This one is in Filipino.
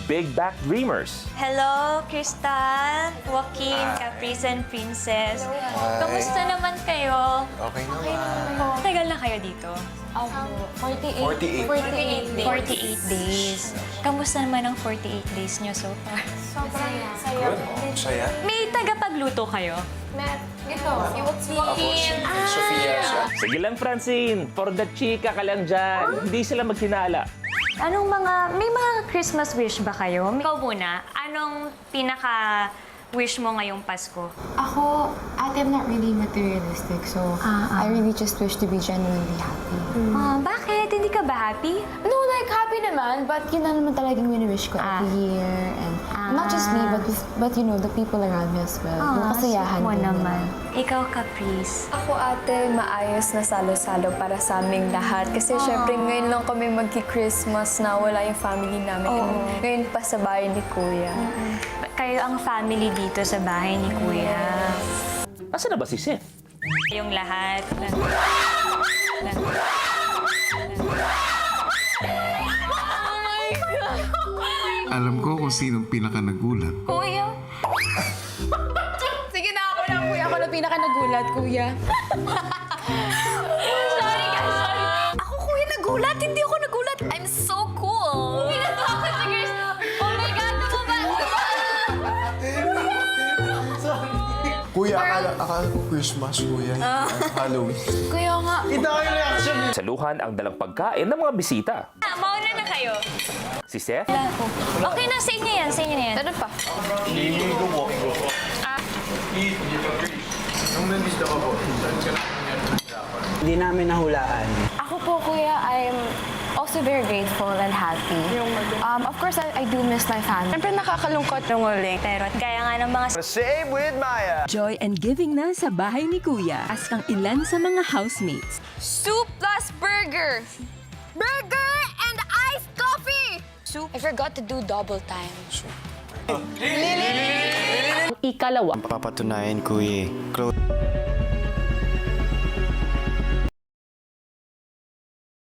Big Back Dreamers. Hello, Crystal, Joaquin, Caprice, and Princess. Kamusta naman kayo? Okay naman. Tagal na kayo dito? 48. 48 days. Kamusta naman ang 48 days nyo so far? Sobrang saya. Saya. May tagapagluto kayo? Ito, si Joaquin. Sofia siya. Sige lang, Francine. For the chika ka lang dyan. Hindi sila maghinala. May mga Christmas wish ba kayo? Ikaw muna, anong pinaka-wish mo ngayong Pasko? Ako, ate, I'm not really materialistic, so I really just wish to be genuinely happy. Bakit? Hindi ka ba happy? No, like, happy naman, but yun na naman talagang wini-wish ko every year. And not just me, but you know, the people around me as well. Yung kasayahan mo din naman. nila. Ikaw, Caprice. Ako ate, maayos na salo-salo para sa aming lahat. Kasi syempre ngayon lang kami magki-Christmas na wala yung family namin. And ngayon pa sa bahay ni Kuya. Kayo ang family dito sa bahay ni Kuya. Asa na ba si Seth? Yung lahat. Alam ko kung sinong pinaka-nagulat. Kuya? Sige na, ako lang, kuya. Ako na pinaka-nagulat, kuya. Sorry guys, sorry. Ako Kuya nagulat, hindi ako nagulat. I'm so cool. Pinatakot si Chris. Oh my God, ano ba? Kuya, akala ko Christmas, kuya. Halloween. Kuya nga. Saluhan ang dalang pagkain ng mga bisita. Mauna na kayo. Si Seth, Okay na, sa inyo yan, sa inyo na yan. Ano pa? Hindi namin nahulaan. Ako po, kuya, I'm also very grateful and happy. Of course, I do miss my family. Siyempre nakakalungkot ng uling. Pero gaya nga ng mga Same with Maya. Joy and giving na sa bahay ni Kuya as kang ilan sa mga housemates. Soup plus burger. Burger and iced coffee. Soup. I forgot to do double time. ikalawa. Papatunayan ko eh.